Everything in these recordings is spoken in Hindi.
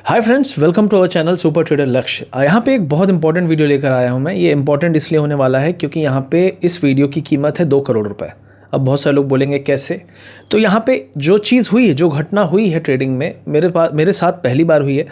Hi friends, welcome to our channel super trader Lakshya. यहाँ पे एक बहुत इंपॉर्टेंट वीडियो लेकर आया हूँ मैं। ये इंपॉर्टेंट इसलिए होने वाला है क्योंकि यहाँ पे इस वीडियो की कीमत है 2 करोड़ रुपए। अब बहुत सारे लोग बोलेंगे कैसे। तो यहाँ पे जो चीज़ हुई है, जो घटना हुई है ट्रेडिंग में, मेरे साथ पहली बार हुई है।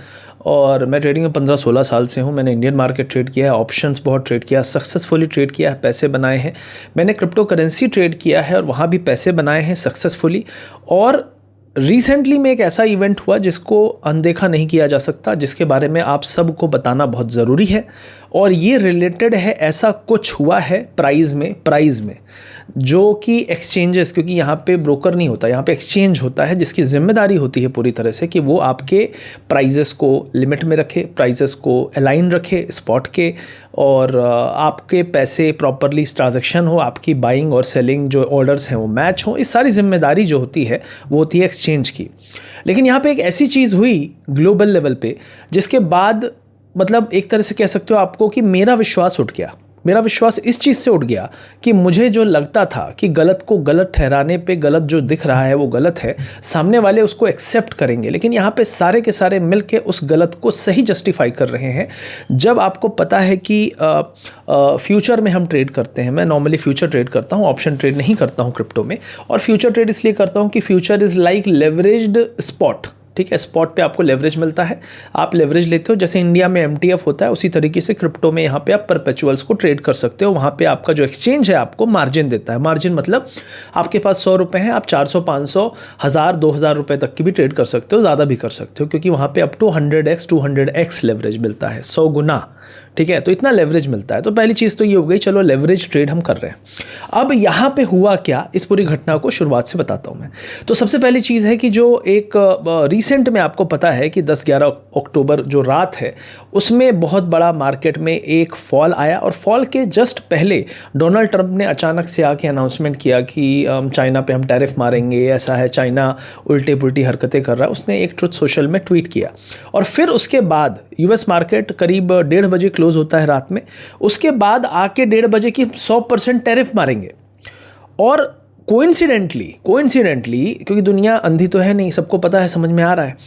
और मैं ट्रेडिंग में 15-16 साल से हूँ। मैंने इंडियन मार्केट ट्रेड किया है, ऑप्शंस बहुत ट्रेड किया, सक्सेसफुली ट्रेड किया है, पैसे बनाए हैं। मैंने क्रिप्टो करेंसी ट्रेड किया है और वहाँ भी पैसे बनाए हैं सक्सेसफुली। और रिसेंटली में एक ऐसा इवेंट हुआ जिसको अनदेखा नहीं किया जा सकता, जिसके बारे में आप सबको बताना बहुत ज़रूरी है। और ये रिलेटेड है, ऐसा कुछ हुआ है प्राइस में जो कि एक्सचेंजेस, क्योंकि यहाँ पे ब्रोकर नहीं होता, यहाँ पे एक्सचेंज होता है, जिसकी जिम्मेदारी होती है पूरी तरह से कि वो आपके प्राइजेस को लिमिट में रखे, प्राइजेस को अलाइन रखे स्पॉट के, और आपके पैसे प्रॉपरली ट्रांजैक्शन हो, आपकी बाइंग और सेलिंग जो ऑर्डर्स हैं वो मैच हो। इस सारी जिम्मेदारी जो होती है वो होती है एक्सचेंज की। लेकिन यहाँ पे एक ऐसी चीज़ हुई ग्लोबल लेवल पे, जिसके बाद मतलब एक तरह से कह सकते हो आपको कि मेरा विश्वास उठ गया। मेरा विश्वास इस चीज़ से उठ गया कि मुझे जो लगता था कि गलत को गलत ठहराने पे गलत जो दिख रहा है वो गलत है, सामने वाले उसको एक्सेप्ट करेंगे। लेकिन यहाँ पे सारे के सारे मिलके उस गलत को सही जस्टिफाई कर रहे हैं। जब आपको पता है कि फ्यूचर में हम ट्रेड करते हैं, मैं नॉर्मली फ्यूचर ट्रेड करता हूँ, ऑप्शन ट्रेड नहीं करता हूँ क्रिप्टो में। और फ्यूचर ट्रेड इसलिए करता हूँ कि future is like leveraged spot. ठीक है, स्पॉट पे आपको लेवरेज मिलता है, आप लेवरेज लेते हो। जैसे इंडिया में MTF होता है, उसी तरीके से क्रिप्टो में यहाँ पे आप परपेचुअल्स को ट्रेड कर सकते हो। वहाँ पे आपका जो एक्सचेंज है आपको मार्जिन देता है। मार्जिन मतलब आपके पास 100 रुपये हैं, आप 400, 500, 1000, 2000 रुपये तक की भी ट्रेड कर सकते हो, ज़्यादा भी कर सकते हो, क्योंकि वहाँ पे up to 100x 200x leverage मिलता है, 100 गुना। ठीक है, तो इतना लेवरेज मिलता है। तो पहली चीज़ तो ये हो गई, चलो लेवरेज ट्रेड हम कर रहे हैं। अब यहाँ पे हुआ क्या, इस पूरी घटना को शुरुआत से बताता हूँ मैं। तो सबसे पहली चीज़ है कि जो एक रिसेंट में आपको पता है कि 10-11 अक्टूबर जो रात है, उसमें बहुत बड़ा मार्केट में एक फॉल आया। और फॉल के जस्ट पहले डोनाल्ड ट्रंप ने अचानक से आके अनाउंसमेंट किया कि चाइना पे हम टैरिफ मारेंगे, ऐसा है, चाइना उल्टे पुल्टी हरकतें कर रहा है। उसने एक ट्रुथ सोशल में ट्वीट किया। और फिर उसके बाद US मार्केट करीब 1:30 बजे क्लोज होता है रात में। उसके बाद आके 1:30 बजे की 100% टैरिफ मारेंगे। और कोइंसिडेंटली, क्योंकि दुनिया अंधी तो है नहीं, सबको पता है, समझ में आ रहा है,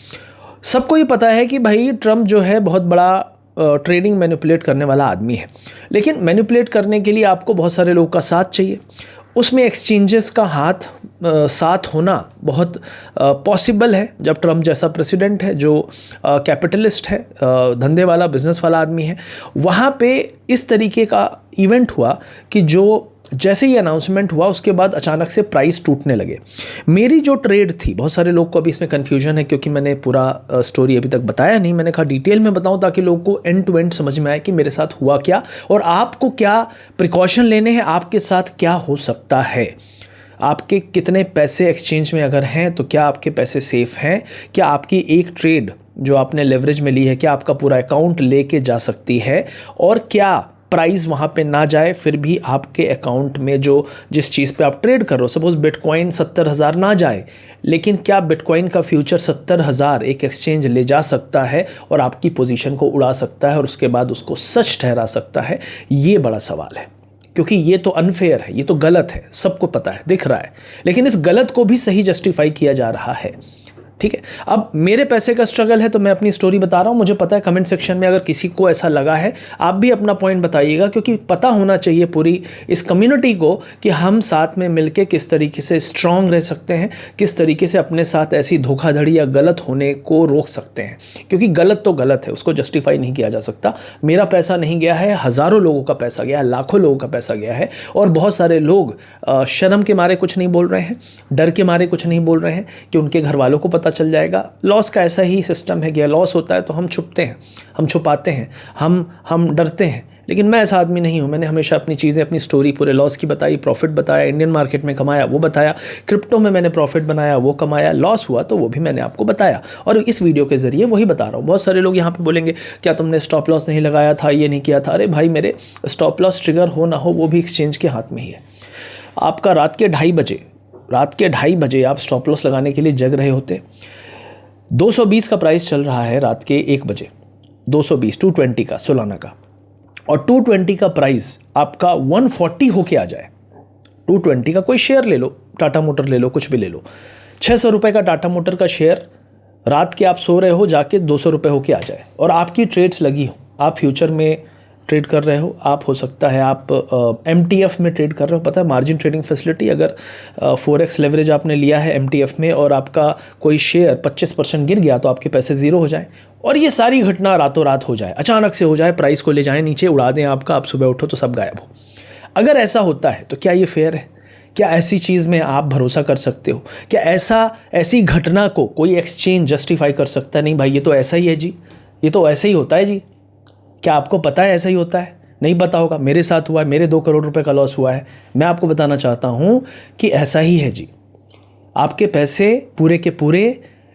सबको ये पता है कि भाई ट्रंप जो है बहुत बड़ा ट्रेडिंग मैनिपुलेट करने वाला आदमी है। लेकिन मैनिपुलेट करने के लिए आपको बहुत सारे लोगों का साथ चाहिए। उसमें एक्सचेंजेस का साथ होना बहुत पॉसिबल है जब ट्रंप जैसा प्रेसिडेंट है, जो कैपिटलिस्ट है, धंधे वाला, बिजनेस वाला आदमी है। वहाँ पे इस तरीके का इवेंट हुआ कि जो जैसे ही अनाउंसमेंट हुआ उसके बाद अचानक से प्राइस टूटने लगे। मेरी जो ट्रेड थी, बहुत सारे लोग को अभी इसमें कन्फ्यूजन है क्योंकि मैंने पूरा स्टोरी अभी तक बताया नहीं। मैंने कहा डिटेल में बताऊं ताकि लोगों को एंड टू एंड समझ में आए कि मेरे साथ हुआ क्या और आपको क्या प्रिकॉशन लेने हैं, आपके साथ क्या हो सकता है। आपके कितने पैसे एक्सचेंज में अगर हैं तो क्या आपके पैसे सेफ हैं, क्या आपकी एक ट्रेड जो आपने लेवरेज में ली है, क्या आपका पूरा अकाउंट लेके जा सकती है, और क्या प्राइस वहाँ पे ना जाए फिर भी आपके अकाउंट में जो जिस चीज़ पे आप ट्रेड कर रहे हो, सपोज बिटकॉइन 70,000 ना जाए, लेकिन क्या बिटकॉइन का फ्यूचर 70,000 एक एक्सचेंज ले जा सकता है और आपकी पोजीशन को उड़ा सकता है और उसके बाद उसको सच ठहरा सकता है। ये बड़ा सवाल है, क्योंकि ये तो अनफेयर है, ये तो गलत है, सबको पता है, दिख रहा है। लेकिन इस गलत को भी सही जस्टिफाई किया जा रहा है। ठीक है, अब मेरे पैसे का स्ट्रगल है तो मैं अपनी स्टोरी बता रहा हूँ। मुझे पता है कमेंट सेक्शन में अगर किसी को ऐसा लगा है, आप भी अपना पॉइंट बताइएगा, क्योंकि पता होना चाहिए पूरी इस कम्युनिटी को कि हम साथ में मिलके किस तरीके से स्ट्रांग रह सकते हैं, किस तरीके से अपने साथ ऐसी धोखाधड़ी या गलत होने को रोक सकते हैं। क्योंकि गलत तो गलत है, उसको जस्टिफाई नहीं किया जा सकता। मेरा पैसा नहीं गया है, हज़ारों लोगों का पैसा गया है, लाखों लोगों का पैसा गया है। और बहुत सारे लोग शर्म के मारे कुछ नहीं बोल रहे हैं, डर के मारे कुछ नहीं बोल रहे हैं कि उनके घर वालों को पता चल जाएगा। लॉस का ऐसा ही सिस्टम है कि लॉस होता है तो हम छुपते हैं, हम छुपाते हैं, हम डरते हैं। लेकिन मैं ऐसा आदमी नहीं हूँ। मैंने हमेशा अपनी चीज़ें, अपनी स्टोरी पूरे लॉस की बताई, प्रॉफिट बताया, इंडियन मार्केट में कमाया वो बताया, क्रिप्टो में मैंने प्रॉफिट बनाया वो कमाया, लॉस हुआ तो वो भी मैंने आपको बताया, और इस वीडियो के ज़रिए वही बता रहा हूँ। बहुत सारे लोग यहाँ पे बोलेंगे क्या तुमने स्टॉप लॉस नहीं लगाया था, ये नहीं किया था। अरे भाई, मेरे स्टॉप लॉस ट्रिगर हो ना हो वो भी एक्सचेंज के हाथ में ही है। आपका रात के 2:30 बजे आप स्टॉप लॉस लगाने के लिए जग रहे होते। 220 का प्राइस चल रहा है रात के 1 बजे, 220 का सोलाना का, और 220 का प्राइस आपका 140 होके आ जाए। 220 का कोई शेयर ले लो, टाटा मोटर ले लो, कुछ भी ले लो, 600 रुपये का टाटा मोटर का शेयर रात के आप सो रहे हो, जाके 200 रुपये होके आ जाए और आपकी ट्रेड्स लगी हो, आप फ्यूचर में ट्रेड कर रहे हो, आप हो सकता है आप MTF में ट्रेड कर रहे हो। पता है मार्जिन ट्रेडिंग फैसिलिटी, अगर 4x लेवरेज आपने लिया है MTF में और आपका कोई शेयर 25% गिर गया तो आपके पैसे ज़ीरो हो जाए और ये सारी घटना रातों रात हो जाए, अचानक से हो जाए, प्राइस को ले जाएं नीचे, उड़ा दें आपका, आप सुबह उठो तो सब गायब हो। अगर ऐसा होता है तो क्या ये फेयर है? क्या ऐसी चीज़ में आप भरोसा कर सकते हो? क्या ऐसी घटना को कोई एक्सचेंज जस्टिफाई कर सकता है? नहीं भाई, ये तो ऐसा ही है जी, ये तो ऐसे ही होता है जी। क्या आपको पता है ऐसा ही होता है? नहीं पता होगा, मेरे साथ हुआ है, मेरे 2 करोड़ रुपए का लॉस हुआ है। मैं आपको बताना चाहता हूँ कि ऐसा ही है जी। आपके पैसे पूरे के पूरे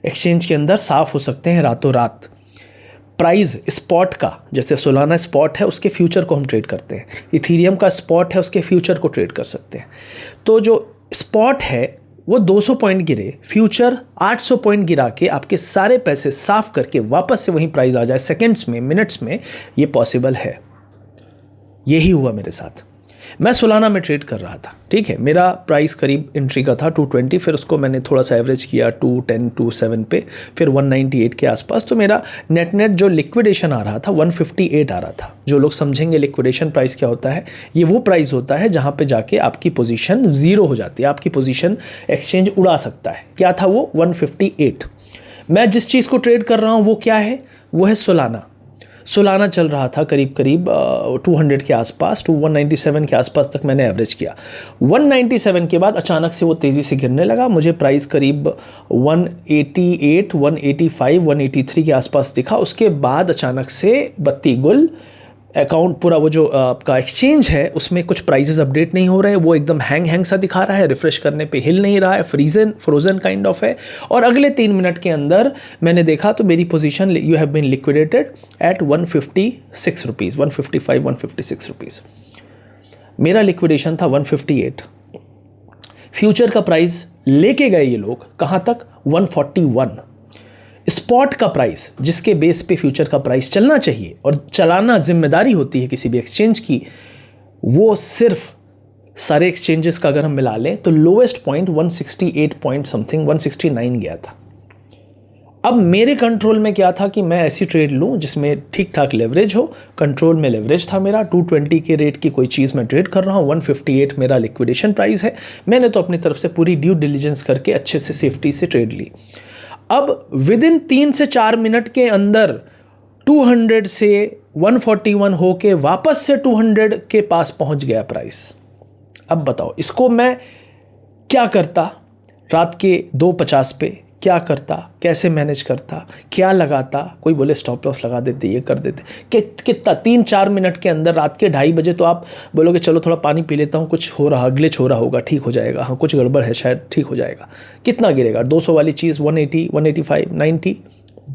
एक्सचेंज के अंदर साफ हो सकते हैं रातों रात। प्राइस स्पॉट का, जैसे सोलाना स्पॉट है उसके फ्यूचर को हम ट्रेड करते हैं, इथीरियम का स्पॉट है उसके फ्यूचर को ट्रेड कर सकते हैं। तो जो स्पॉट है वो 200 पॉइंट गिरे, फ्यूचर 800 पॉइंट गिरा के आपके सारे पैसे साफ करके वापस से वहीं प्राइस आ जाए सेकंड्स में, मिनट्स में, ये पॉसिबल है। यही हुआ मेरे साथ। मैं सोलाना में ट्रेड कर रहा था, ठीक है, मेरा प्राइस करीब एंट्री का था 220, फिर उसको मैंने थोड़ा सा एवरेज किया 210 207 पे, फिर 198 के आसपास। तो मेरा नेट जो लिक्विडेशन आ रहा था 158 आ रहा था। जो लोग समझेंगे लिक्विडेशन प्राइस क्या होता है, ये वो प्राइस होता है जहाँ पे जाके आपकी पोजीशन ज़ीरो हो जाती है, आपकी पोजीशन एक्सचेंज उड़ा सकता है। क्या था वो? 158। मैं जिस चीज़ को ट्रेड कर रहा हूँ वो क्या है? वो है सोलाना। सोलाना चल रहा था करीब 200 के आसपास, 197 के आसपास तक मैंने एवरेज किया। 197 के बाद अचानक से वो तेज़ी से गिरने लगा, मुझे प्राइस करीब 188 185 183 के आसपास दिखा। उसके बाद अचानक से बत्ती गुल, अकाउंट पूरा वो जो आपका एक्सचेंज है उसमें कुछ प्राइसेस अपडेट नहीं हो रहे, वो एकदम हैंग सा दिखा रहा है, रिफ्रेश करने पे हिल नहीं रहा है, फ्रोजन काइंड ऑफ है। और अगले 3 मिनट के अंदर मैंने देखा तो मेरी position you have been liquidated at 156 rupees, 155 156 rupees. मेरा लिक्विडेशन था 158। फ्यूचर का प्राइस लेके गए ये लोग कहाँ तक? 141। स्पॉट का प्राइस, जिसके बेस पे फ्यूचर का प्राइस चलना चाहिए और चलाना जिम्मेदारी होती है किसी भी एक्सचेंज की, वो सिर्फ सारे एक्सचेंजेस का अगर हम मिला लें तो लोएस्ट पॉइंट 168 पॉइंट समथिंग 169 गया था। अब मेरे कंट्रोल में क्या था कि मैं ऐसी ट्रेड लूं जिसमें ठीक ठाक लेवरेज हो। कंट्रोल में लेवरेज था मेरा, 220 के रेट की कोई चीज़ मैं ट्रेड कर रहा हूं, 158 मेरा लिक्विडेशन प्राइस है। मैंने तो अपनी तरफ से पूरी ड्यू डिलिजेंस करके अच्छे से सेफ्टी से ट्रेड ली। अब विदिन 3 से 4 मिनट के अंदर 200 से 141 होके वापस से 200 के पास पहुंच गया प्राइस। अब बताओ इसको मैं क्या करता? रात के 2:50 पे क्या करता? कैसे मैनेज करता? क्या लगाता? कोई बोले स्टॉप लॉस लगा देते, ये कर देते, कितना 3-4 मिनट के अंदर रात के 2:30 बजे तो आप बोलोगे चलो थोड़ा पानी पी लेता हूँ, कुछ हो रहा, ग्लिच हो रहा होगा, ठीक हो जाएगा, हाँ कुछ गड़बड़ है शायद, ठीक हो जाएगा। कितना गिरेगा? 200 वाली चीज़ 180 185 90,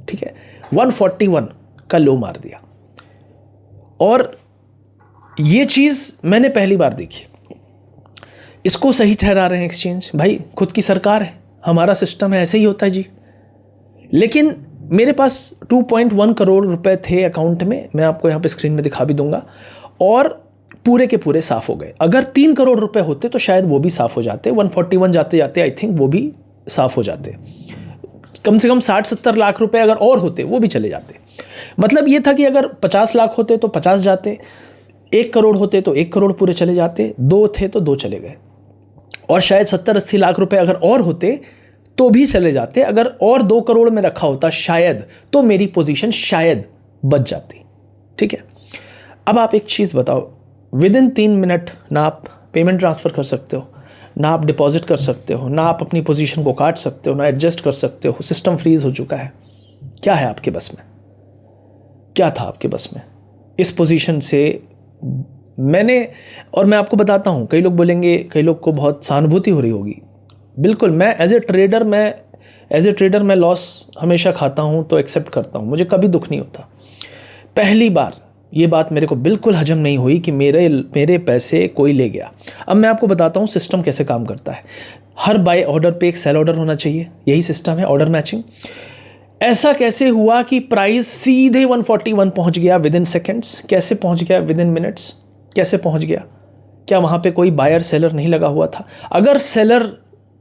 ठीक है, 141 का लो मार दिया। और ये चीज़ मैंने पहली बार देखी। इसको सही ठहरा रहे हैं एक्सचेंज, भाई खुद की सरकार है, हमारा सिस्टम है, ऐसे ही होता है जी। लेकिन मेरे पास 2.1 करोड़ रुपए थे अकाउंट में, मैं आपको यहाँ पे स्क्रीन में दिखा भी दूंगा, और पूरे के पूरे साफ हो गए। अगर 3 करोड़ रुपए होते तो शायद वो भी साफ हो जाते, 141 जाते जाते आई थिंक वो भी साफ हो जाते। कम से कम 60-70 लाख रुपए अगर और होते वो भी चले जाते। मतलब ये था कि अगर 50 लाख होते तो 50 जाते, 1 करोड़ होते तो 1 करोड़ पूरे चले जाते, 2 थे तो 2 चले गए, और शायद 70-80 लाख रुपए अगर और होते तो भी चले जाते। अगर और 2 करोड़ में रखा होता शायद, तो मेरी पोजीशन शायद बच जाती। ठीक है, अब आप एक चीज़ बताओ, विदिन 3 मिनट ना आप पेमेंट ट्रांसफ़र कर सकते हो, ना आप डिपॉजिट कर सकते हो, ना आप अपनी पोजीशन को काट सकते हो, ना एडजस्ट कर सकते हो, सिस्टम फ्रीज हो चुका है। क्या है आपके बस में? क्या था आपके बस में? इस पोजीशन से मैंने, और मैं आपको बताता हूँ, कई लोग बोलेंगे, कई लोग को बहुत सहानुभूति हो रही होगी। बिल्कुल, मैं एज ए ट्रेडर मैं लॉस हमेशा खाता हूँ, तो एक्सेप्ट करता हूँ, मुझे कभी दुख नहीं होता। पहली बार ये बात मेरे को बिल्कुल हजम नहीं हुई कि मेरे पैसे कोई ले गया। अब मैं आपको बताता हूँ सिस्टम कैसे काम करता है। हर बाय ऑर्डर पे एक सेल ऑर्डर होना चाहिए, यही सिस्टम है, ऑर्डर मैचिंग। ऐसा कैसे हुआ कि प्राइस सीधे 141 पहुँच गया विदिन सेकेंड्स? कैसे पहुँच गया विदिन मिनट्स? कैसे पहुँच गया? क्या वहाँ पे कोई बायर सेलर नहीं लगा हुआ था? अगर सेलर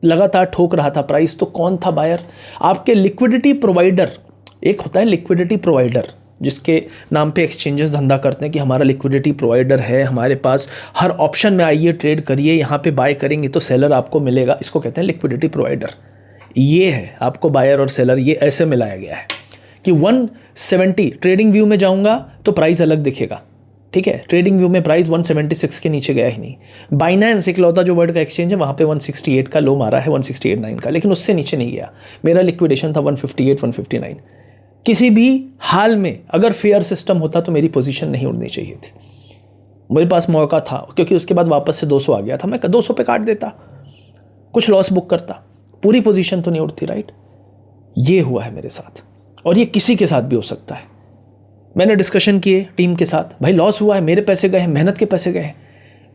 लगातार ठोक रहा था प्राइस, तो कौन था बायर? आपके लिक्विडिटी प्रोवाइडर। एक होता है लिक्विडिटी प्रोवाइडर जिसके नाम पे एक्सचेंजेस धंधा करते हैं कि हमारा लिक्विडिटी प्रोवाइडर है, हमारे पास हर ऑप्शन में आइए ट्रेड करिए, यहाँ पे बाय करेंगे तो सेलर आपको मिलेगा, इसको कहते हैं लिक्विडिटी प्रोवाइडर। ये है आपको बायर और सेलर, ये ऐसे मिलाया गया है कि 170 ट्रेडिंग व्यू में जाऊंगा तो प्राइस अलग दिखेगा, ठीक है। ट्रेडिंग व्यू में प्राइस 176 के नीचे गया ही नहीं। बाइनेंस इकलौता जो वर्ल्ड का एक्सचेंज है वहाँ पे 168 का लो मारा है, 168.9 का, लेकिन उससे नीचे नहीं गया। मेरा लिक्विडेशन था 158, 159। किसी भी हाल में अगर फेयर सिस्टम होता तो मेरी पोजीशन नहीं उड़नी चाहिए थी। मेरे पास मौका था, क्योंकि उसके बाद वापस से 200 आ गया था, मैं 200 पे काट देता, कुछ लॉस बुक करता, पूरी पोजीशन तो नहीं उड़ती, राइट। ये हुआ है मेरे साथ, और ये किसी के साथ भी हो सकता है। मैंने डिस्कशन किए टीम के साथ, भाई लॉस हुआ है, मेरे पैसे गए हैं, मेहनत के पैसे गए हैं,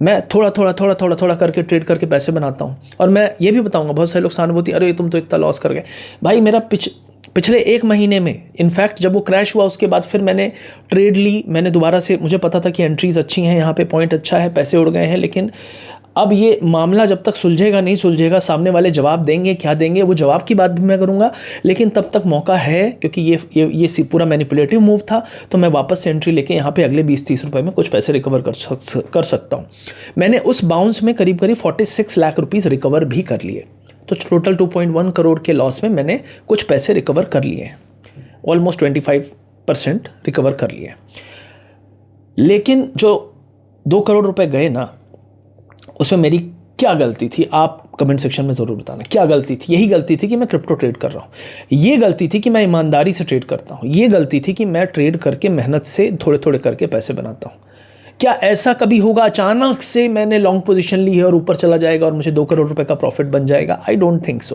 मैं थोड़ा थोड़ा करके ट्रेड करके पैसे बनाता हूँ। और मैं ये भी बताऊँगा, बहुत सारे लोग सहानुभूति, अरे तुम तो इतना लॉस कर गए। भाई मेरा पिछले 1 महीने में, इनफैक्ट जब वो क्रैश हुआ उसके बाद फिर मैंने ट्रेड ली, मैंने दोबारा से, मुझे पता था कि एंट्रीज अच्छी हैं, यहाँ पे पॉइंट अच्छा है, पैसे उड़ गए हैं, लेकिन अब ये मामला जब तक सुलझेगा नहीं सुलझेगा, सामने वाले जवाब देंगे, क्या देंगे, वो जवाब की बात भी मैं करूँगा, लेकिन तब तक मौका है, क्योंकि ये पूरा मैनिपुलेटिव मूव था, तो मैं वापस से एंट्री लेके यहाँ पे अगले 20-30 रुपये में कुछ पैसे रिकवर कर सकता हूँ। मैंने उस बाउंस में करीब 46 लाख रुपीज़ रिकवर भी कर लिए, तो टोटल 2.1 करोड़ के लॉस में मैंने कुछ पैसे रिकवर कर लिए हैं, ऑलमोस्ट 25% रिकवर कर लिए। लेकिन जो 2 करोड़ रुपए गए ना, उसमें मेरी क्या गलती थी, आप कमेंट सेक्शन में ज़रूर बताना क्या गलती थी। यही गलती थी कि मैं क्रिप्टो ट्रेड कर रहा हूँ, ये गलती थी कि मैं ईमानदारी से ट्रेड करता हूँ, ये गलती थी कि मैं ट्रेड करके मेहनत से थोड़े थोड़े करके पैसे बनाता हूँ। क्या ऐसा कभी होगा अचानक से मैंने लॉन्ग पोजीशन ली है और ऊपर चला जाएगा और मुझे 2 करोड़ रुपए का प्रॉफिट बन जाएगा? आई डोंट थिंक सो,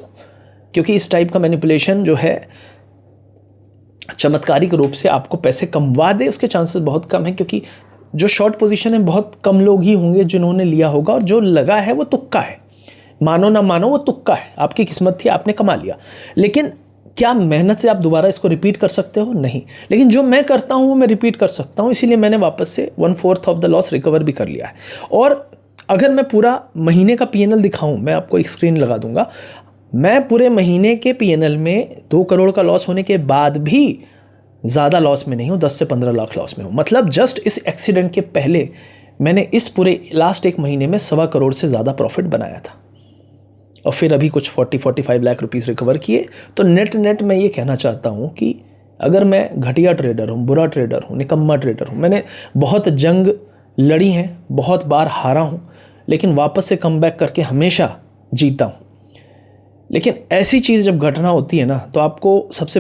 क्योंकि इस टाइप का मैनिपुलेशन जो है चमत्कारिक रूप से आपको पैसे कमवा दे, उसके चांसेस बहुत कम है, क्योंकि जो शॉर्ट पोजीशन है बहुत कम लोग ही होंगे जिन्होंने लिया होगा, और जो लगा है वो तुक्का है, मानो ना मानो वो तुक्का है, आपकी किस्मत थी, आपने कमा लिया। लेकिन क्या मेहनत से आप दोबारा इसको रिपीट कर सकते हो? नहीं। लेकिन जो मैं करता हूँ वो मैं रिपीट कर सकता हूँ, इसीलिए मैंने वापस से 1/4 ऑफ द लॉस रिकवर भी कर लिया है। और अगर मैं पूरा महीने का PNL दिखाऊँ, मैं आपको एक स्क्रीन लगा दूंगा, मैं पूरे महीने के PNL में 2 करोड़ का लॉस होने के बाद भी ज़्यादा लॉस में नहीं हूँ, 10 से 15 लाख लॉस में हूँ। मतलब जस्ट इस एक्सीडेंट के पहले मैंने इस पूरे लास्ट 1 महीने में 1.25 करोड़ से ज़्यादा प्रॉफिट बनाया था, और फिर अभी कुछ 40-45 लाख रुपीज़ रिकवर किए। तो नेट मैं ये कहना चाहता हूँ कि अगर मैं घटिया ट्रेडर हूँ, बुरा ट्रेडर हूँ, निकम्मा ट्रेडर हूँ, मैंने बहुत जंग लड़ी हैं, बहुत बार हारा हूँ, लेकिन वापस से कम बैक करके हमेशा जीता हूँ। लेकिन ऐसी चीज़ जब घटना होती है ना, तो आपको सबसे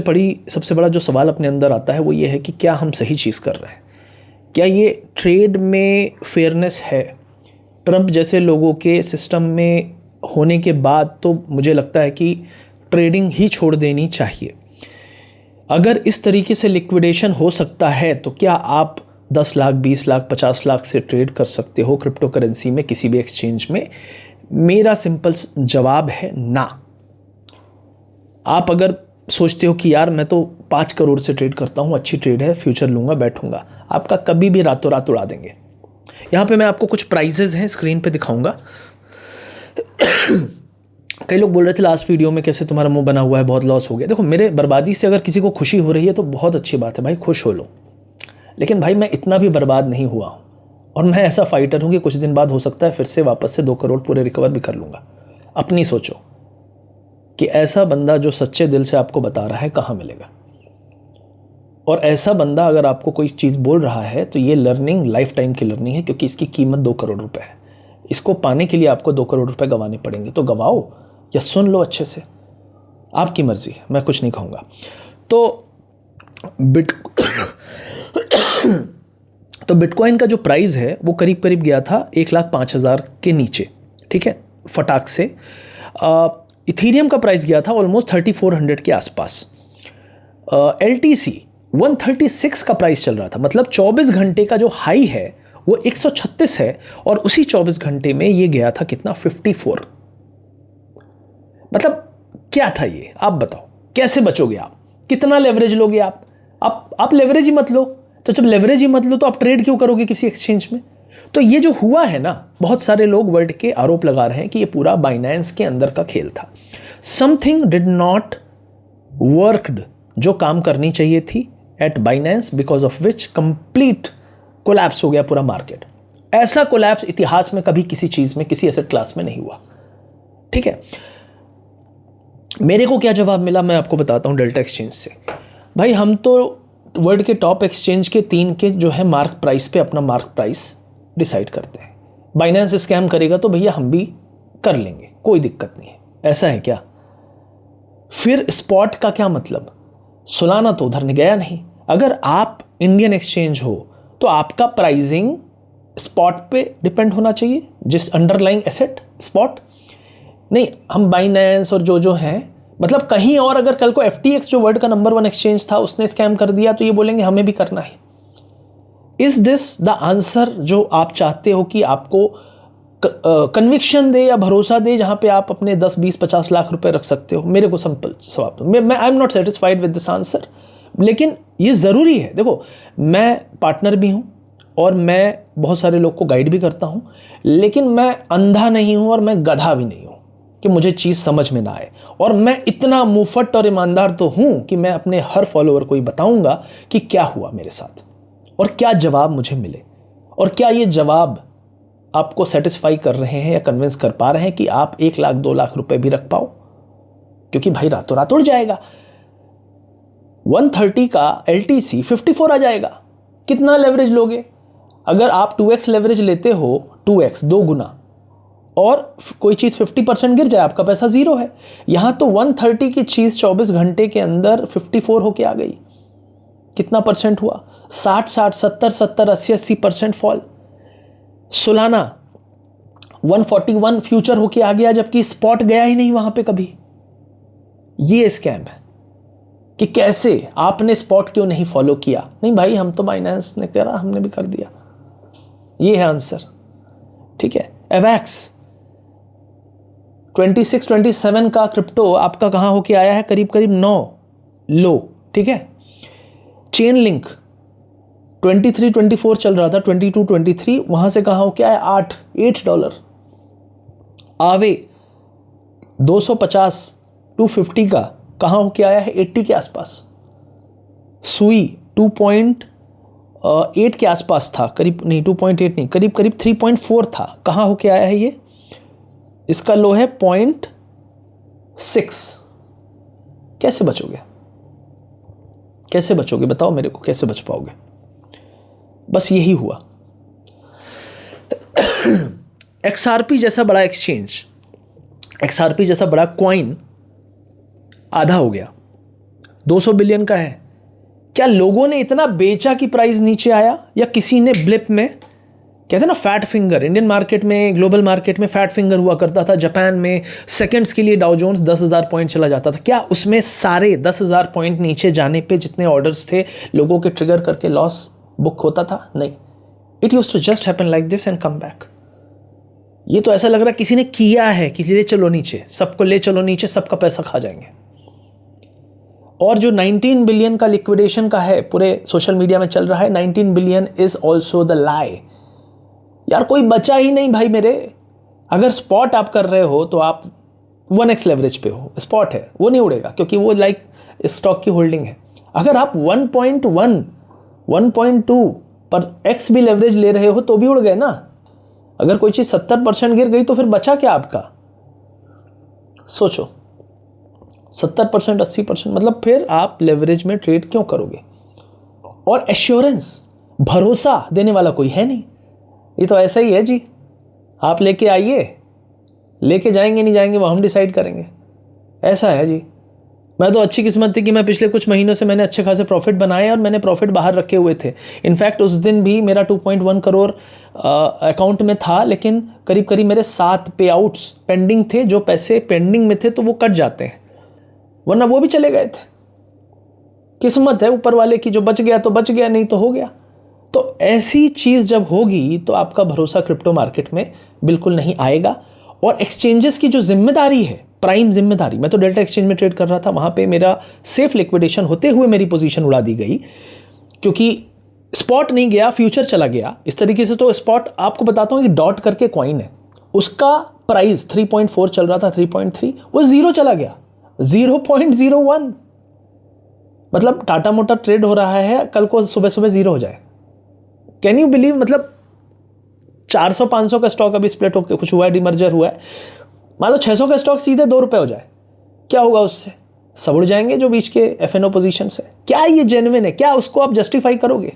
बड़ा जो सवाल अपने अंदर आता है वो ये है कि क्या हम सही चीज़ कर रहे हैं? क्या ये ट्रेड में फेयरनेस है? ट्रंप जैसे लोगों के सिस्टम में होने के बाद तो मुझे लगता है कि ट्रेडिंग ही छोड़ देनी चाहिए। अगर इस तरीके से लिक्विडेशन हो सकता है तो क्या आप 10 लाख, 20 लाख, 50 लाख से ट्रेड कर सकते हो क्रिप्टो करेंसी में किसी भी एक्सचेंज में? मेरा सिंपल जवाब है ना। आप अगर सोचते हो कि यार मैं तो 5 करोड़ से ट्रेड करता हूँ, अच्छी ट्रेड है, फ्यूचर लूँगा, बैठूंगा, आपका कभी भी रातों रात उड़ा देंगे। यहाँ पे मैं आपको कुछ प्राइजेज हैं स्क्रीन पे दिखाऊंगा। कई लोग बोल रहे थे लास्ट वीडियो में कैसे तुम्हारा मुंह बना हुआ है, बहुत लॉस हो गया। देखो, मेरे बर्बादी से अगर किसी को खुशी हो रही है तो बहुत अच्छी बात है भाई, खुश हो लो। लेकिन भाई मैं इतना भी बर्बाद नहीं हुआ हूँ, और मैं ऐसा फाइटर हूँ कि कुछ दिन बाद हो सकता है फिर से वापस से 2 करोड़ पूरे रिकवर भी कर लूँगा। अपनी सोचो कि ऐसा बंदा जो सच्चे दिल से आपको बता रहा है कहाँ मिलेगा, और ऐसा बंदा अगर आपको कोई चीज़ बोल रहा है तो ये लर्निंग लाइफ टाइम की लर्निंग है, क्योंकि इसकी कीमत 2 करोड़ रुपए है। इसको पाने के लिए आपको 2 करोड़ रुपए गंवाने पड़ेंगे, तो गवाओ या सुन लो अच्छे से, आपकी मर्जी, मैं कुछ नहीं कहूँगा। तो बिटकॉइन का जो प्राइस है वो करीब गया था 1,05,000 के नीचे, ठीक है, फटाक से। इथीरियम का प्राइस गया था ऑलमोस्ट 3,400 के आसपास। LTC 136 का प्राइस चल रहा था, मतलब 24 घंटे का जो हाई है वो 136 है, और उसी 24 घंटे में ये गया था कितना, 54। मतलब क्या था ये, आप बताओ कैसे बचोगे आप? कितना लेवरेज लोगे आप लेवरेज ही मत लो। तो जब लेवरेज ही मत लो तो आप ट्रेड क्यों करोगे किसी एक्सचेंज में? तो ये जो हुआ है ना, बहुत सारे लोग वर्ल्ड के आरोप लगा रहे हैं कि ये पूरा बाइनेंस के अंदर का खेल था। समथिंग डिड नॉट वर्कड, जो काम करनी चाहिए थी at Binance, because of which complete collapse हो गया पूरा मार्केट। ऐसा कोलैप्स इतिहास में कभी किसी चीज में, किसी एसेट क्लास में नहीं हुआ। ठीक है, मेरे को क्या जवाब मिला मैं आपको बताता हूं डेल्टा एक्सचेंज से। भाई हम तो वर्ल्ड के टॉप एक्सचेंज के 3 के जो है मार्क प्राइस पे अपना मार्क प्राइस डिसाइड करते हैं। बाइनेंस स्कैम करेगा तो भैया हम भी कर लेंगे, कोई दिक्कत नहीं है। ऐसा है क्या? फिर स्पॉट का क्या मतलब? सोलाना तो उधर गया नहीं। अगर आप इंडियन एक्सचेंज हो तो आपका प्राइसिंग स्पॉट पे डिपेंड होना चाहिए, जिस अंडरलाइंग एसेट स्पॉट। नहीं, हम बाइनेंस और जो हैं, मतलब कहीं और अगर कल को FTX जो वर्ल्ड का नंबर 1 एक्सचेंज था उसने स्कैम कर दिया तो ये बोलेंगे हमें भी करना है। इज दिस द आंसर जो आप चाहते हो कि आपको कन्विक्शन दे या भरोसा दे, जहां पे आप अपने 10, 20, 50 लाख रुपए रख सकते हो? मेरे को सिंपल जवाब, मैं I am not satisfied with this answer, लेकिन ये ज़रूरी है। देखो, मैं पार्टनर भी हूँ और मैं बहुत सारे लोग को गाइड भी करता हूँ, लेकिन मैं अंधा नहीं हूँ और मैं गधा भी नहीं हूँ कि मुझे चीज़ समझ में ना आए। और मैं इतना मुफट और ईमानदार तो हूँ कि मैं अपने हर फॉलोअर को ही बताऊँगा कि क्या हुआ मेरे साथ और क्या जवाब मुझे मिले, और क्या ये जवाब आपको सेटिस्फाई कर रहे हैं या कन्विंस कर पा रहे हैं कि आप 1 लाख 2 लाख रुपए भी रख पाओ। क्योंकि भाई रातों रात उड़ जाएगा। 130 का LTC 54 आ जाएगा। कितना लेवरेज लोगे? अगर आप 2x लेवरेज लेते हो, 2x 2 गुना, और कोई चीज़ 50% गिर जाए, आपका पैसा जीरो है। यहां तो 130 की चीज़ 24 घंटे के अंदर 54 होके आ गई। कितना परसेंट हुआ? 60, 70, 80% फॉल। सोलाना 141 फ्यूचर होके आ गया, जबकि स्पॉट गया ही नहीं वहां पे कभी। ये स्कैम है कि कैसे आपने स्पॉट क्यों नहीं फॉलो किया? नहीं भाई, हम तो बाइनेंस ने करा, हमने भी कर दिया। ये है आंसर। ठीक है, एवैक्स 26, 27 का क्रिप्टो आपका कहां होके आया है? करीब करीब 9 लो। ठीक है, चेन लिंक 23, 24 चल रहा था, 22, 23, वहां से कहां होके आया? $8। आवे 250, 250 का कहां होके आया है? 80 के आसपास। सुई 2.8 के आसपास था, करीब नहीं 2.8 नहीं, करीब करीब 3.4 था। कहां होके आया है ये? इसका लो है 0.6। कैसे बचोगे? कैसे बचोगे बताओ मेरे को, कैसे बच पाओगे? बस यही हुआ। XRP जैसा बड़ा एक्सचेंज, XRP जैसा बड़ा कॉइन आधा हो गया, 200 बिलियन का है। क्या लोगों ने इतना बेचा कि प्राइस नीचे आया, या किसी ने ब्लिप में, कहते हैं ना फैट फिंगर, इंडियन मार्केट में, ग्लोबल मार्केट में फैट फिंगर हुआ करता था। जापान में सेकंड्स के लिए डाउ जोन्स 10,000 पॉइंट चला जाता था। क्या उसमें सारे 10,000 पॉइंट नीचे जाने पे जितने ऑर्डर्स थे लोगों के ट्रिगर करके लॉस बुक होता था? नहीं, it used to just happen like this and come back. ये तो ऐसा लग रहा है किसी ने किया है कि ले चलो नीचे, सबको ले चलो नीचे, सबका पैसा खा जाएंगे। और जो 19 बिलियन का लिक्विडेशन का है, पूरे सोशल मीडिया में चल रहा है, 19 बिलियन इज ऑल्सो द लाई। यार कोई बचा ही नहीं भाई मेरे। अगर स्पॉट आप कर रहे हो तो आप 1x लेवरेज पे हो, स्पॉट है वो नहीं उड़ेगा क्योंकि वो लाइक स्टॉक की होल्डिंग है। अगर आप 1.1, 1.2 पर x भी लेवरेज ले रहे हो तो भी उड़ गए ना। अगर कोई चीज 70% गिर गई तो फिर बचा क्या आपका? सोचो, 70%, 80%, मतलब फिर आप लेवरेज में ट्रेड क्यों करोगे? और एश्योरेंस, भरोसा देने वाला कोई है नहीं। ये तो ऐसा ही है जी, आप लेके आइए, लेके जाएंगे नहीं जाएंगे वो हम डिसाइड करेंगे। ऐसा है जी। मैं तो अच्छी किस्मत थी कि मैं पिछले कुछ महीनों से मैंने अच्छे खासे प्रॉफिट बनाए और मैंने प्रॉफिट बाहर रखे हुए थे। इनफैक्ट उस दिन भी मेरा 2.1 करोड़ अकाउंट में था, लेकिन करीब करीब मेरे 7 पे आउट्स पेंडिंग थे। जो पैसे पेंडिंग में थे तो वो कट जाते हैं, वरना वो भी चले गए थे। किस्मत है ऊपर वाले की, जो बच गया तो बच गया, नहीं तो हो गया। तो ऐसी चीज़ जब होगी तो आपका भरोसा क्रिप्टो मार्केट में बिल्कुल नहीं आएगा। और एक्सचेंजेस की जो जिम्मेदारी है, प्राइम जिम्मेदारी, मैं तो डेल्टा एक्सचेंज में ट्रेड कर रहा था, वहाँ पे मेरा सेफ लिक्विडेशन होते हुए मेरी पोजीशन उड़ा दी गई, क्योंकि स्पॉट नहीं गया, फ्यूचर चला गया इस तरीके से। तो स्पॉट आपको बताता हूँ कि डॉट करके कॉइन है, उसका प्राइस 3.4 चल रहा था, 3.3, वो जीरो चला गया, 0.01। मतलब टाटा मोटर ट्रेड हो रहा है, कल को सुबह सुबह जीरो हो जाए। Can you believe? मतलब 400-500 का स्टॉक अभी स्प्लिट होकर कुछ हुआ है, डीमर्जर हुआ है, मान लो 600 का स्टॉक सीधे 2 रुपए हो जाए, क्या होगा उससे? सब उड़ जाएंगे जो बीच के एफएनओ पोजीशन है। क्या ये जेन्युइन है? क्या उसको आप जस्टिफाई करोगे?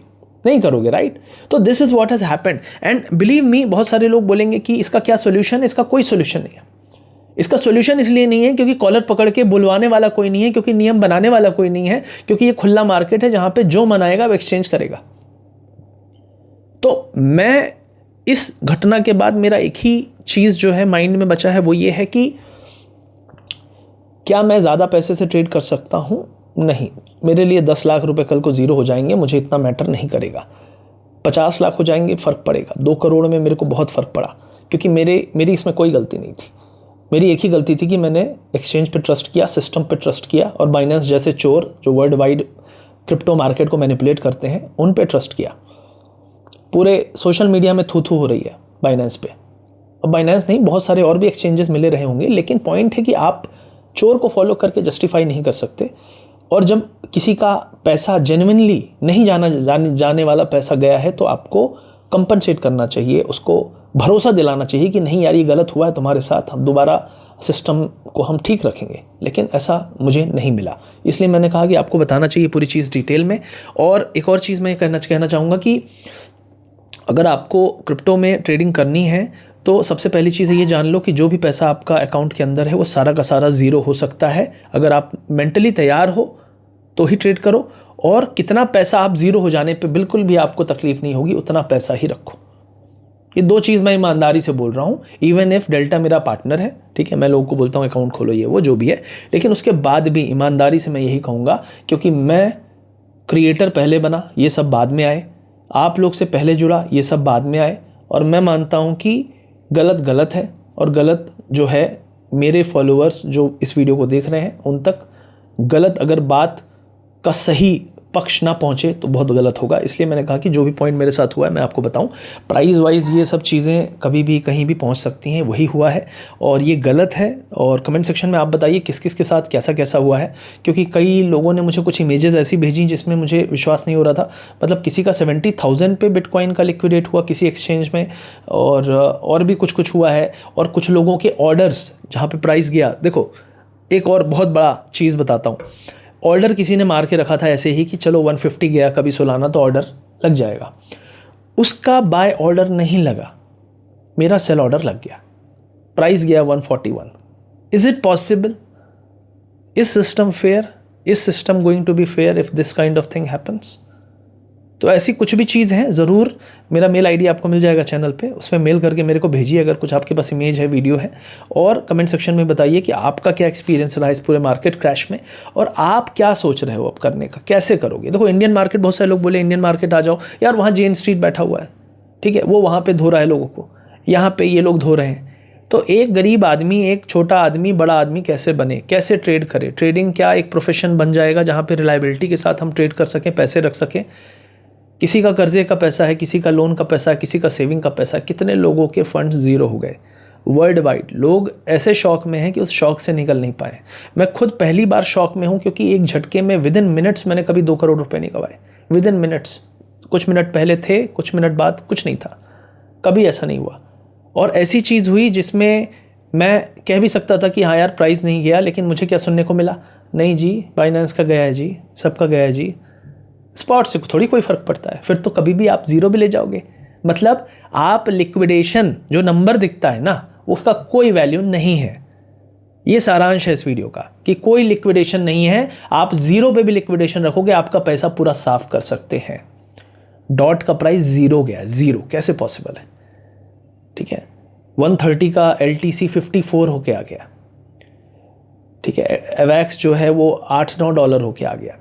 नहीं करोगे, राइट? तो this is what has happened and believe me, बहुत सारे लोग बोलेंगे कि इसका क्या सोल्यूशन है। इसका कोई सोल्यूशन नहीं है। इसका सोल्यूशन इसलिए नहीं है क्योंकि कॉलर पकड़ के बुलवाने वाला कोई नहीं है, क्योंकि नियम बनाने वाला कोई नहीं है, क्योंकि ये खुला मार्केट है जहां पे जो मनाएगा वो एक्सचेंज करेगा। तो मैं इस घटना के बाद मेरा एक ही चीज जो है माइंड में बचा है, वो ये है कि क्या मैं ज़्यादा पैसे से ट्रेड कर सकता हूँ? नहीं। मेरे लिए 10 लाख रुपए कल को जीरो हो जाएंगे, मुझे इतना मैटर नहीं करेगा। 50 लाख हो जाएंगे, फ़र्क पड़ेगा। 2 करोड़ में मेरे को बहुत फ़र्क पड़ा, क्योंकि मेरी इसमें कोई गलती नहीं थी। मेरी एक ही गलती थी कि मैंने एक्सचेंज पे ट्रस्ट किया, सिस्टम पे ट्रस्ट किया, और बाइनेंस जैसे चोर जो वर्ल्ड वाइड क्रिप्टो मार्केट को मैनिपुलेट करते हैं उन पे ट्रस्ट किया। पूरे सोशल मीडिया में थू थू हो रही है बाइनेंस पे। अब बाइनेंस नहीं, बहुत सारे और भी एक्सचेंजेस मिले रहे होंगे, लेकिन पॉइंट है कि आप चोर को फॉलो करके जस्टिफाई नहीं कर सकते। और जब किसी का पैसा जेन्युइनली नहीं जाने वाला पैसा गया है, तो आपको कंपनसेट करना चाहिए, उसको भरोसा दिलाना चाहिए कि नहीं यार ये गलत हुआ है तुम्हारे साथ, हम दोबारा सिस्टम को हम ठीक रखेंगे। लेकिन ऐसा मुझे नहीं मिला, इसलिए मैंने कहा कि आपको बताना चाहिए पूरी चीज़ डिटेल में। और एक और चीज़ मैं कहना चाहूँगा कि अगर आपको क्रिप्टो में ट्रेडिंग करनी है तो सबसे पहली चीज़ ये जान लो कि जो भी पैसा आपका अकाउंट के अंदर है वो सारा का सारा ज़ीरो हो सकता है। अगर आप मेंटली तैयार हो तो ही ट्रेड करो, और कितना पैसा आप ज़ीरो हो जाने पे बिल्कुल भी आपको तकलीफ नहीं होगी, उतना पैसा ही रखो। ये 2 चीज़ मैं ईमानदारी से बोल रहा हूँ। इवन इफ डेल्टा मेरा पार्टनर है, ठीक है, मैं लोगों को बोलता हूँ अकाउंट खोलो, ये वो जो भी है, लेकिन उसके बाद भी ईमानदारी से मैं यही कहूँगा, क्योंकि मैं क्रिएटर पहले बना, ये सब बाद में आए, आप लोग से पहले जुड़ा, ये सब बाद में आए। और मैं मानता हूँ कि गलत गलत है, और गलत जो है मेरे फॉलोअर्स जो इस वीडियो को देख रहे हैं उन तक गलत, अगर बात का सही पक्ष ना पहुँचे तो बहुत गलत होगा। इसलिए मैंने कहा कि जो भी पॉइंट मेरे साथ हुआ है मैं आपको बताऊं। प्राइस वाइज ये सब चीज़ें कभी भी कहीं भी पहुंच सकती हैं, वही हुआ है और ये गलत है। और कमेंट सेक्शन में आप बताइए किस किस के साथ कैसा कैसा हुआ है, क्योंकि कई लोगों ने मुझे कुछ इमेजेस ऐसी भेजी जिसमें मुझे विश्वास नहीं हो रहा था। मतलब किसी का 70,000 पे बिटकॉइन का लिक्विडेट हुआ किसी एक्सचेंज में, और भी कुछ हुआ है। और कुछ लोगों के ऑर्डर्स जहाँ पर प्राइस गया, देखो एक और बहुत बड़ा चीज़ बताता हूँ। ऑर्डर किसी ने मार के रखा था ऐसे ही कि चलो 150 गया कभी सोलाना तो ऑर्डर लग जाएगा, उसका बाय ऑर्डर नहीं लगा, मेरा सेल ऑर्डर लग गया, प्राइस गया 141। Is it possible? Is system fair? Is system going to be fair if this kind of thing happens? तो ऐसी कुछ भी चीज़ है, ज़रूर मेरा मेल आईडी आपको मिल जाएगा चैनल पे, उसमें मेल करके मेरे को भेजिए अगर कुछ आपके पास इमेज है, वीडियो है, और कमेंट सेक्शन में बताइए कि आपका क्या एक्सपीरियंस रहा इस पूरे मार्केट क्रैश में, और आप क्या सोच रहे हो अब करने का, कैसे करोगे। देखो इंडियन मार्केट, बहुत सारे लोग बोले इंडियन मार्केट आ जाओ यार, वहाँ जेन स्ट्रीट बैठा हुआ है, ठीक है, वो वहाँ पर धो रहा है लोगों को, यहाँ पर ये लोग धो रहे हैं। तो एक गरीब आदमी, एक छोटा आदमी, बड़ा आदमी कैसे बने, कैसे ट्रेड करे? ट्रेडिंग क्या एक प्रोफेशन बन जाएगा जहाँ पर रिलायबिलिटी के साथ हम ट्रेड कर सकें, पैसे रख सकें? किसी का कर्जे का पैसा है, किसी का लोन का पैसा है, किसी का सेविंग का पैसा है। कितने लोगों के फंड्स ज़ीरो हो गए वर्ल्ड वाइड। लोग ऐसे शॉक में हैं कि उस शॉक से निकल नहीं पाए। मैं खुद पहली बार शॉक में हूं, क्योंकि एक झटके में विद इन मिनट्स मैंने कभी 2 करोड़ रुपए नहीं कमाए। विद इन मिनट्स, कुछ मिनट पहले थे, कुछ मिनट बाद कुछ नहीं था, कभी ऐसा नहीं हुआ। और ऐसी चीज़ हुई जिसमें मैं कह भी सकता था कि हाँ यार प्राइस नहीं गया, लेकिन मुझे क्या सुनने को मिला, नहीं जी बाइनेंस का गया है जी, सबका गया है जी, स्पॉट से थोड़ी कोई फ़र्क पड़ता है। फिर तो कभी भी आप ज़ीरो भी ले जाओगे। मतलब आप लिक्विडेशन, जो नंबर दिखता है ना, उसका कोई वैल्यू नहीं है। ये सारांश है इस वीडियो का कि कोई लिक्विडेशन नहीं है। आप ज़ीरो पे भी लिक्विडेशन रखोगे, आपका पैसा पूरा साफ कर सकते हैं। डॉट का प्राइस ज़ीरो गया, ज़ीरो कैसे पॉसिबल है? ठीक है, 130 का LTC 54 होके आ गया। ठीक है, एवैक्स जो है वो $8-9 होके आ गया,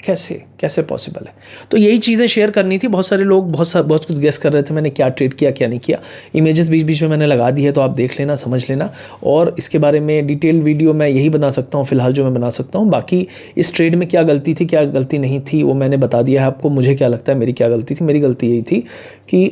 कैसे पॉसिबल है। तो यही चीज़ें शेयर करनी थी। बहुत सारे लोग बहुत कुछ गेस कर रहे थे मैंने क्या ट्रेड किया क्या नहीं किया। इमेजेस बीच बीच में मैंने लगा दी है, तो आप देख लेना, समझ लेना। और इसके बारे में डिटेल वीडियो मैं यही बना सकता हूँ फ़िलहाल जो मैं बना सकता हूँ। बाकी इस ट्रेड में क्या गलती थी क्या गलती नहीं थी वो मैंने बता दिया है आपको। मुझे क्या लगता है मेरी क्या गलती थी, मेरी गलती यही थी कि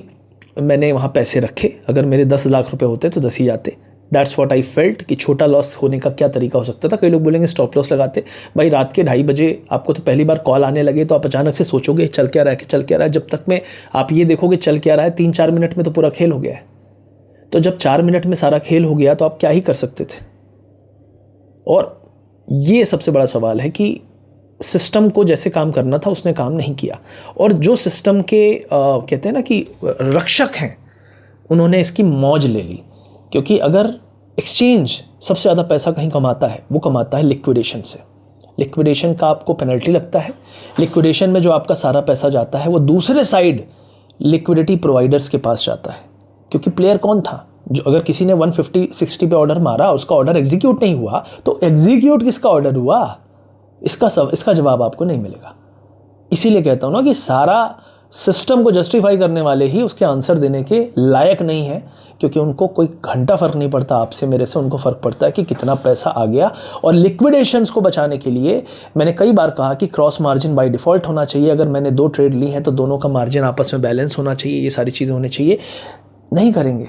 मैंने वहाँ पैसे रखे। अगर मेरे 10 लाख रुपए होते तो 10 ही जाते। दैट्स व्हाट आई फेल्ट कि छोटा लॉस होने का क्या तरीका हो सकता था। कई लोग बोलेंगे स्टॉप लॉस लगाते। भाई रात के 2:30 बजे आपको तो पहली बार कॉल आने लगे तो आप अचानक से सोचोगे चल क्या रहा है, चल क्या रहा है। जब तक में आप ये देखोगे चल क्या रहा है, 3-4 मिनट में तो पूरा खेल हो गया है। तो जब 4 मिनट में सारा खेल हो गया तो आप क्या ही कर सकते थे। और ये सबसे बड़ा सवाल है कि सिस्टम को जैसे काम करना था उसने काम नहीं किया। और जो सिस्टम के कहते हैं ना कि रक्षक हैं, उन्होंने इसकी मौज ले ली। क्योंकि अगर एक्सचेंज सबसे ज़्यादा पैसा कहीं कमाता है वो कमाता है लिक्विडेशन से। लिक्विडेशन का आपको पेनल्टी लगता है। लिक्विडेशन में जो आपका सारा पैसा जाता है वो दूसरे साइड लिक्विडिटी प्रोवाइडर्स के पास जाता है। क्योंकि प्लेयर कौन था, जो अगर किसी ने 150-60 पे ऑर्डर मारा, उसका ऑर्डर एग्जीक्यूट नहीं हुआ, तो एग्जीक्यूट किसका ऑर्डर हुआ, इसका जवाब आपको नहीं मिलेगा। इसीलिए कहता हूँ ना कि सारा सिस्टम को जस्टिफाई करने वाले ही उसके आंसर देने के लायक नहीं है। क्योंकि उनको कोई घंटा फ़र्क नहीं पड़ता आपसे मेरे से, उनको फ़र्क पड़ता है कि कितना पैसा आ गया। और लिक्विडेशंस को बचाने के लिए मैंने कई बार कहा कि क्रॉस मार्जिन बाय डिफ़ॉल्ट होना चाहिए। अगर मैंने 2 ट्रेड ली हैं तो दोनों का मार्जिन आपस में बैलेंस होना चाहिए। ये सारी चीज़ें होनी चाहिए। नहीं करेंगे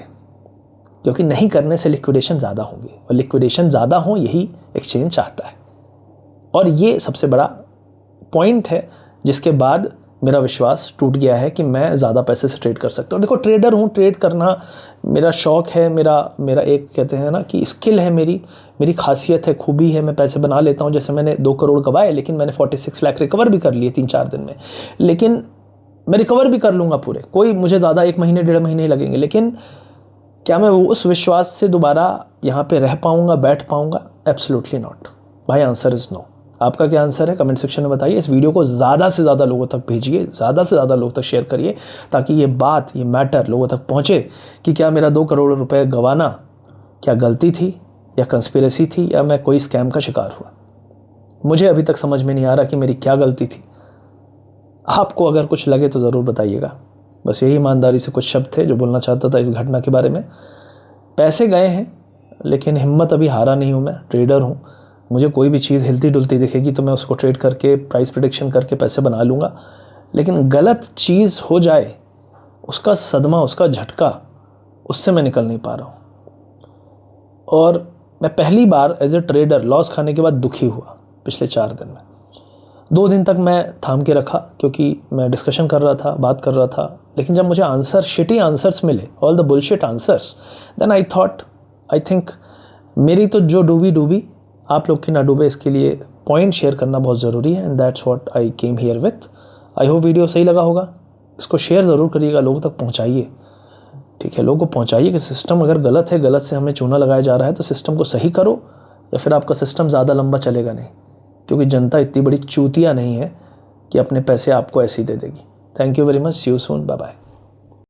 क्योंकि नहीं करने से लिक्विडेशन ज़्यादा होंगे, और लिक्विडेशन ज़्यादा हो यही एक्सचेंज चाहता है। और ये सबसे बड़ा पॉइंट है जिसके बाद मेरा विश्वास टूट गया है कि मैं ज़्यादा पैसे से ट्रेड कर सकता हूँ। देखो ट्रेडर हूँ, ट्रेड करना मेरा शौक़ है, मेरा एक कहते हैं ना कि स्किल है, मेरी खासियत है, खूबी है। मैं पैसे बना लेता हूँ। जैसे मैंने 2 करोड़ गवाए, लेकिन मैंने 46 लाख रिकवर भी कर लिए 3-4 दिन में। लेकिन मैं रिकवर भी कर लूँगा पूरे, कोई मुझे ज़्यादा 1 महीने 1.5 महीने ही लगेंगे। लेकिन क्या मैं उस विश्वास से दोबारा यहाँ पे रह पाऊँगा, बैठ पाऊँगा? Absolutely not. भाई आंसर इज़ नो। आपका क्या आंसर है कमेंट सेक्शन में बताइए। इस वीडियो को ज़्यादा से ज़्यादा लोगों तक भेजिए, ज़्यादा से ज़्यादा लोगों तक शेयर करिए, ताकि ये बात, ये मैटर लोगों तक पहुँचे कि क्या मेरा 2 करोड़ रुपए गंवाना क्या गलती थी या कंस्पिरेसी थी या मैं कोई स्कैम का शिकार हुआ। मुझे अभी तक समझ में नहीं आ रहा कि मेरी क्या गलती थी। आपको अगर कुछ लगे तो ज़रूर बताइएगा। बस यही ईमानदारी से कुछ शब्द थे जो बोलना चाहता था इस घटना के बारे में। पैसे गए हैं लेकिन हिम्मत अभी हारा नहीं हूँ। मैं ट्रेडर हूँ। मुझे कोई भी चीज़ हिलती डुलती दिखेगी तो मैं उसको ट्रेड करके प्राइस प्रेडिक्शन करके पैसे बना लूँगा। लेकिन गलत चीज़ हो जाए, उसका सदमा, उसका झटका, उससे मैं निकल नहीं पा रहा हूँ। और मैं पहली बार एज ए ट्रेडर लॉस खाने के बाद दुखी हुआ पिछले 4 दिन में। 2 दिन तक मैं थाम के रखा क्योंकि मैं डिस्कशन कर रहा था, बात कर रहा था। लेकिन जब मुझे शिटी आंसर्स मिले, all the bullshit answers, then I think मेरी तो जो डूबी आप लोग की ना डूबे, इसके लिए पॉइंट शेयर करना बहुत ज़रूरी है। And that's what I came here with. I hope video सही लगा होगा। इसको शेयर ज़रूर करिएगा, लोगों तक पहुंचाइए। ठीक है, लोगों को पहुंचाइए कि सिस्टम अगर गलत है, गलत से हमें चूना लगाया जा रहा है, तो सिस्टम को सही करो या फिर आपका सिस्टम ज़्यादा लंबा चलेगा नहीं। क्योंकि जनता इतनी बड़ी चूतिया नहीं है कि अपने पैसे आपको ऐसे ही दे देगी। Thank you very much. See you soon. Bye bye.